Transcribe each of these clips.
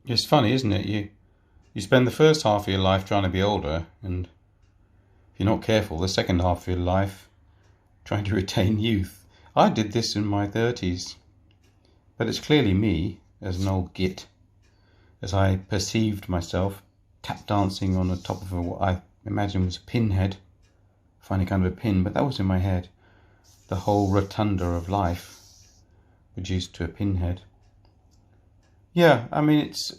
It's funny, isn't it? You spend the first half of your life trying to be older, and if you're not careful, the second half of your life trying to retain youth. I did this in my 30s, but it's clearly me as an old git, as I perceived myself tap dancing on the top of what I imagine was a pinhead, funny kind of a pin, but that was in my head. The whole rotunda of life reduced to a pinhead. Yeah, I mean, it's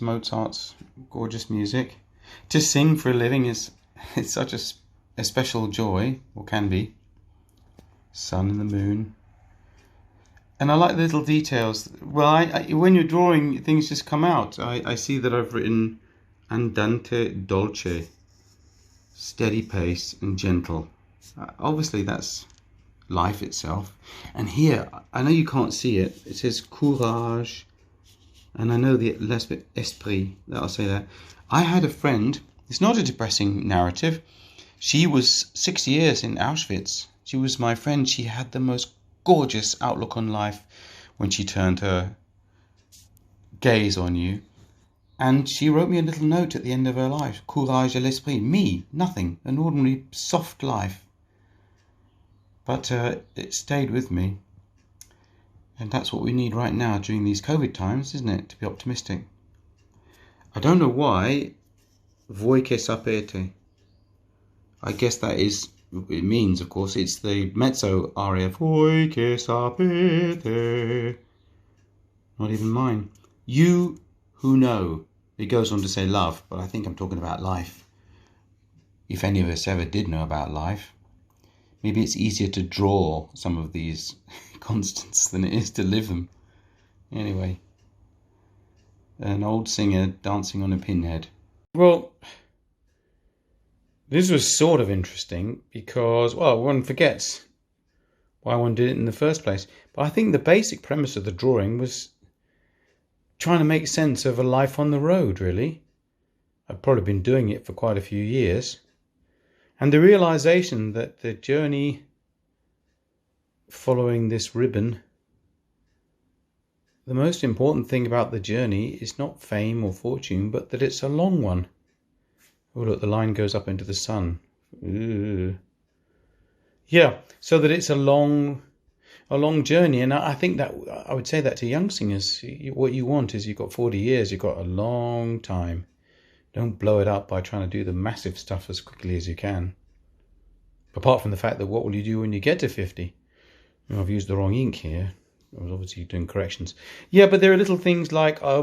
Mozart's gorgeous music. To sing for a living is it's such a special joy, or can be. Sun and the moon. And I like the little details. Well, when you're drawing, things just come out. I see that I've written andante dolce, steady pace and gentle. Obviously, that's life itself. And here, I know you can't see it. It says courage, and I know the less bit esprit. That'll say that. I had a friend. It's not a depressing narrative. She was 6 years in Auschwitz. She was my friend. She had the most gorgeous outlook on life when she turned her gaze on you. And she wrote me a little note at the end of her life. Courage à l'esprit. Me, nothing. An ordinary soft life. But it stayed with me. And that's what we need right now during these COVID times, isn't it? To be optimistic. I don't know why. Voi che sapete. I guess that is, it means, of course, it's the mezzo aria. Voi che sapete. Not even mine. You who know. It goes on to say love, but I think I'm talking about life. If any of us ever did know about life, maybe it's easier to draw some of these constants than it is to live them. Anyway, an old singer dancing on a pinhead. Well, this was sort of interesting because, well, one forgets why one did it in the first place. But I think the basic premise of the drawing was trying to make sense of a life on the road, really. I've probably been doing it for quite a few years. And the realization that the journey following this ribbon, the most important thing about the journey is not fame or fortune, but that it's a long one. Oh, look, the line goes up into the sun. Ooh. Yeah, so that it's a long journey. And I think that I would say that to young singers. What you want is you've got 40 years, you've got a long time. Don't blow it up by trying to do the massive stuff as quickly as you can. Apart from the fact that what will you do when you get to 50? I've used the wrong ink here. I was obviously doing corrections. Yeah, but there are little things like, I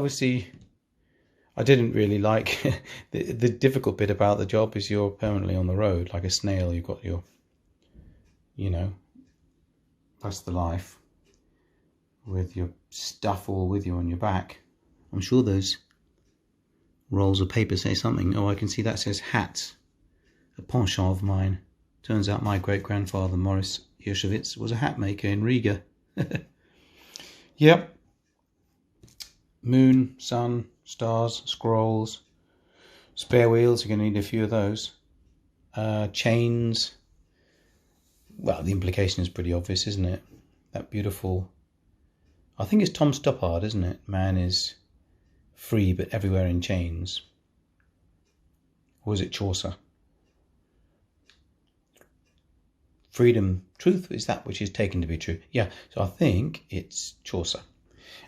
didn't really like, the difficult bit about the job is you're permanently on the road, like a snail. You've got your, that's the life, with your stuff all with you on your back. I'm sure those rolls of paper say something. Oh, I can see that says hats, a penchant of mine. Turns out my great-grandfather, Morris Hirschowitz, was a hat maker in Riga. Yep. Moon, sun, stars, scrolls, spare wheels. You're going to need a few of those. Chains. Well, the implication is pretty obvious, isn't it? That beautiful... I think it's Tom Stoppard, isn't it? Man is free but everywhere in chains. Or is it Chaucer? Freedom, truth is that which is taken to be true. Yeah, so I think it's Chaucer.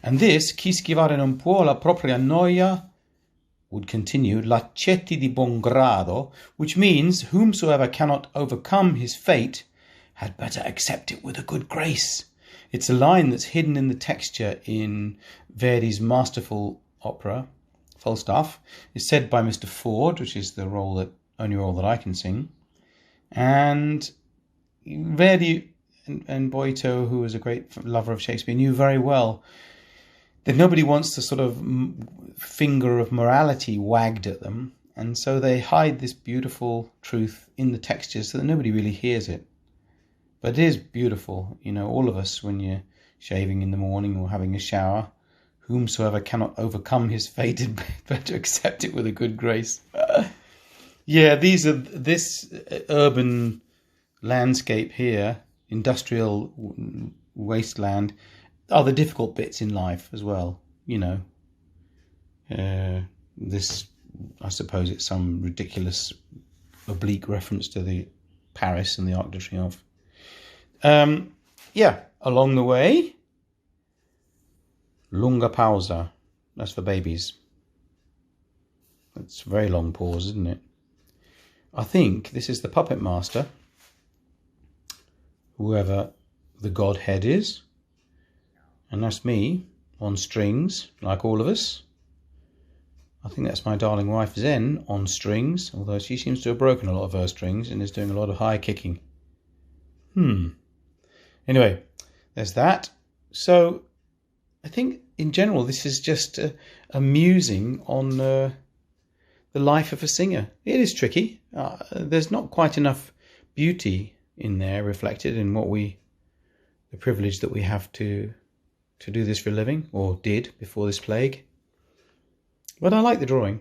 And this, chi schivare non può la propria noia, would continue, l'accetti di buon grado, which means whomsoever cannot overcome his fate had better accept it with a good grace. It's a line that's hidden in the texture in Verdi's masterful opera, Falstaff. It's said by Mr. Ford, which is the only role that I can sing. And Verdi and Boito, who was a great lover of Shakespeare, knew very well that nobody wants the sort of finger of morality wagged at them. And so they hide this beautiful truth in the textures so that nobody really hears it. But it is beautiful. All of us, when you're shaving in the morning or having a shower, whomsoever cannot overcome his fate had better accept it with a good grace. Yeah, this urban landscape here, industrial wasteland, are the difficult bits in life as well. This, I suppose it's some ridiculous oblique reference to the Paris and the Arc de Triomphe. Yeah, along the way, lunga pausa. That's for babies. That's a very long pause, isn't it? I think this is the puppet master, whoever the Godhead is. And that's me on strings, like all of us. I think that's my darling wife Zen on strings, although she seems to have broken a lot of her strings and is doing a lot of high kicking. Anyway, there's that. So I think in general this is just a musing on the life of a singer. It is tricky. There's not quite enough beauty in there reflected in the privilege that we have to do this for a living, or did before this plague. But I like the drawing.